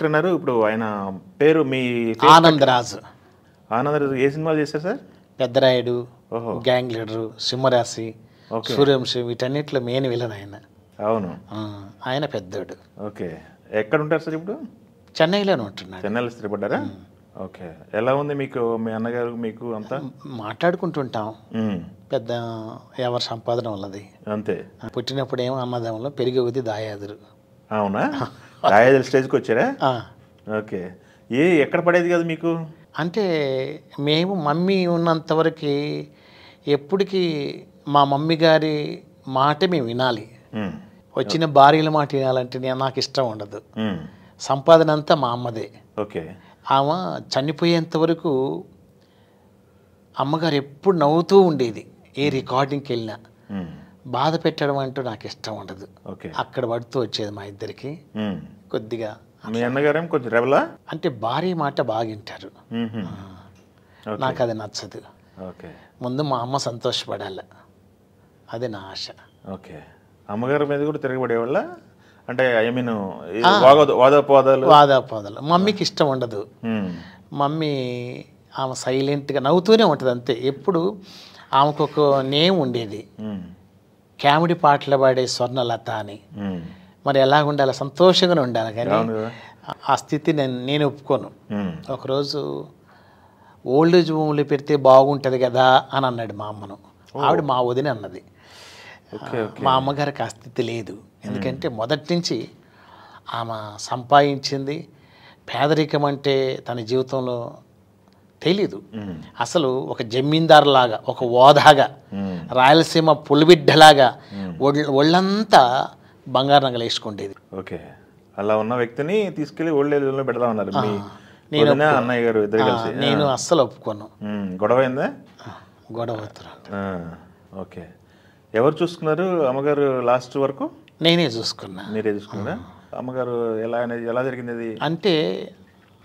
అన్నారు ఇప్పుడు ఆయన పేరు మీ ఆనందరాజు. ఆనందరాజు ఏ సినిమాలు చేశారు సార్? పెద్దరాయుడు, గ్యాంగ్ లీడరు, సింహరాశి, సూర్యవంశం వీటన్నిటిలో మెయిన్ విలన్ ఆయన. అవును, ఆయన పెద్దోడు. ఓకే. ఎక్కడ ఉంటారు సార్ ఇప్పుడు? చెన్నైలోనే ఉంటున్నాడు. చెన్నైలో స్థిరపడ్డారా? ఓకే. ఎలా ఉంది మీకు, మీ అన్నగారు మీకు అంతా? మాట్లాడుకుంటుంటాం. పెద్ద ఎవరి సంపాదన ఉన్నది అంతే. పుట్టినప్పుడు ఏమో అన్నదమ్ములు, పెరిగి దాయాదురు. అవునా? దాయాదుల స్టేజ్కి వచ్చారా? ఓకే. ఎక్కడ పడేది కదా మీకు? అంటే మేము మమ్మీ ఉన్నంతవరకు ఎప్పటికీ మా మమ్మీ గారి మాట మేము వినాలి. వచ్చిన భార్యల మాట వినాలంటే నాకు ఇష్టం ఉండదు. సంపాదన అంతా మా అమ్మదే. ఓకే. ఆమె చనిపోయేంత వరకు అమ్మగారు ఎప్పుడు నవ్వుతూ ఉండేది. ఏ రికార్డింగ్కి వెళ్ళినా బాధ పెట్టడం అంటూ నాకు ఇష్టం ఉండదు. అక్కడ పడుతూ వచ్చేది మా ఇద్దరికి. కొద్దిగా మీ అన్నగారేం కొంచెం రెబలా? అంటే భార్య మాట బాగా వింటారు. నాకు అది నచ్చదు. ముందు మా అమ్మ సంతోషపడాలి, అది నా ఆశ. ఓకే. అమ్మగారి మీద కూడా తిరగబడేవాళ్ళ? అంటే ఐ మీన్ వాదోపవాదాలు మమ్మీకి ఇష్టం ఉండదు. మమ్మీ ఆమె సైలెంట్గా నవ్వుతూనే ఉంటుంది అంతే. ఎప్పుడు ఆమెకు ఒక నేమ్ ఉండేది, కామెడీ పాటలు పాడే స్వర్ణలత అని. మరి ఎలా ఉండాలి? సంతోషంగానే ఉండాలి. కానీ ఆ స్థితి నేను ఒప్పుకోను. ఒకరోజు ఓల్డ్ ఏజ్ హోమ్లో పెడితే బాగుంటుంది కదా అని అన్నాడు మా అమ్మను. ఆవిడ మా వదిన అన్నది. మా అమ్మగారికి ఆ స్థితి లేదు. ఎందుకంటే మొదటి నుంచి ఆమె సంపాదించింది. పేదరికం అంటే తన జీవితంలో తెలీదు. అసలు ఒక జమీందారు లాగా, ఒక ఓదాగా, రాయలసీమ పులిబిడ్డలాగా ఒళ్ళంతా బంగారు నగలు వేసుకుండేది. ఓకే. అలా ఉన్న వ్యక్తిని తీసుకెళ్లి ఓల్డ్ ఏజ్ లో పెడదామన్నారు అన్నయ్య గారు ఇద్దరు కలిసి. నేను అస్సలు ఒప్పుకోను. గొడవ అయిందా? గొడవ. ఓకే. ఎవరు చూసుకున్నారు అమ్మగారు లాస్ట్ వరకు? నేనే చూసుకున్నా. మీరే చూసుకున్నారా? అమ్మగారు ఎలా జరిగింది అది? అంటే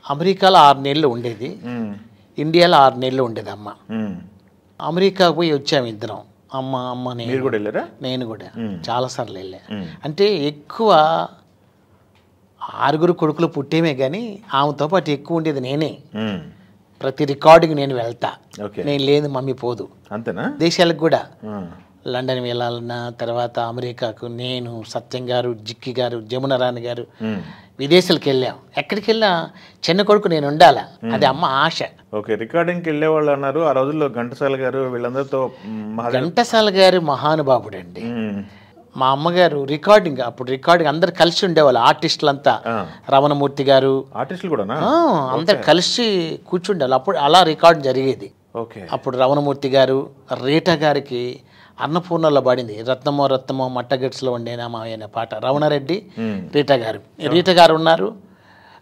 అమెరికాలో 6 నెలలు ఉండేది, ఇండియాలో 6 నెలలు ఉండేది అమ్మ. అమెరికాకు పోయి వచ్చాము ఇద్దరం, అమ్మ మీరు కూడా వెళ్ళారా? నేను కూడా చాలాసార్లు వెళ్ళా. అంటే ఎక్కువ 6 కొడుకులు పుట్టేమే కానీ ఆమెతో పాటు ఎక్కువ ఉండేది నేనే. ప్రతి రికార్డింగ్ నేను వెళ్తా. నేను లేదు మమ్మీ పోదు. అంతేనా? దేశాలకు కూడా లండన్ వెళ్ళాలన్నా, తర్వాత అమెరికాకు నేను, సత్యం గారు, జిక్కి గారు, జమున రాణి గారు విదేశాలకు వెళ్ళాం. ఎక్కడికి వెళ్ళా చిన్న కొడుకు నేను ఉండాలా, అది అమ్మ ఆశ. ఓకే. రికార్డింగ్కి వెళ్ళేవాళ్ళు అన్నారు ఆ రోజుల్లో. ఘంటసాల గారు వీళ్ళందరితో. ఘంటసాల గారు మహానుభావుడు అండి. మా అమ్మగారు అప్పుడు రికార్డింగ్ అందరు కలిసి ఉండేవాళ్ళు. ఆర్టిస్టులంతా, రమణమూర్తి గారు, ఆర్టిస్టులు కూడా అందరు కలిసి కూర్చుండేవాళ్ళు. అప్పుడు అలా రికార్డు జరిగేది. అప్పుడు రమణమూర్తి గారు, రీటా గారికి అన్నపూర్ణలో పాడింది రత్నమో మట్టగట్స్లో ఉండేనా మా ఆయన పాట. రమణారెడ్డి, రీటా గారు ఉన్నారు,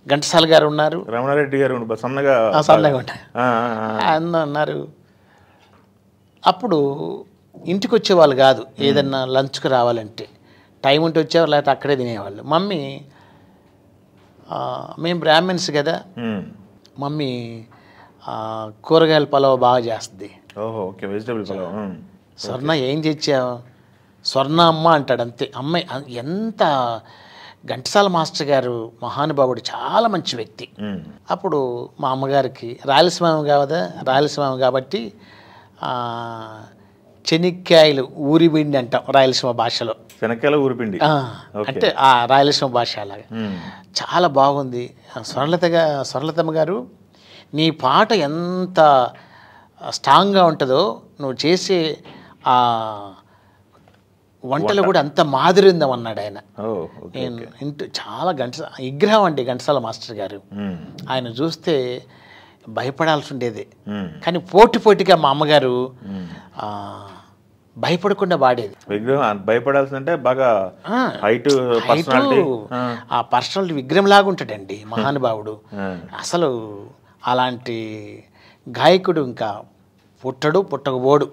ఘంటసాల గారు ఉన్నారు. రమణారెడ్డి గారు సన్నగా ఉన్నారు. అప్పుడు ఇంటికి వచ్చేవాళ్ళు కాదు, ఏదన్నా లంచ్కి రావాలంటే టైం ఉంటే వచ్చేవాళ్ళు, లేకపోతే అక్కడే తినేవాళ్ళు. మమ్మీ, మేము బ్రాహ్మిన్స్ కదా, మమ్మీ కూరగాయల పలావ్ బాగా చేస్తుంది. వెజిటబుల్ పలావ్. స్వర్ణ ఏం తెచ్చావు? స్వర్ణ అమ్మ అంటాడు అంతే. అమ్మాయి ఎంత ఘంటసాల మాస్టర్ గారు మహానుభావుడు, చాలా మంచి వ్యక్తి. అప్పుడు మా అమ్మగారికి రాయలసీమ కాబట్టి చెనిక్కాయలు ఊరిపిండి అంటాం రాయలసీమ భాషలో. శనక్కాయలు ఊరిపిండి అంటే ఆ రాయలసీమ భాష అలాగా. చాలా బాగుంది. స్వర్ణలతమ్మ గారు, నీ పాట ఎంత స్ట్రాంగ్గా ఉంటుందో, నువ్వు చేసే ఆ వంటలు కూడా అంత మాధుర్యం అన్నాడు ఆయన. చాలా విగ్రహం అండి ఘంటసాల మాస్టర్ గారు. ఆయన చూస్తే భయపడాల్సి ఉండేది. కానీ పోటీగా మా అమ్మగారు భయపడకుండా పాడేది. భయపడాల్సి అంటే బాగా హైట్, ఆ పర్సనాలిటీ విగ్రహం లాగా ఉంటాడండి మహానుభావుడు. అసలు అలాంటి గాయకుడు ఇంకా పుట్టకపోడు.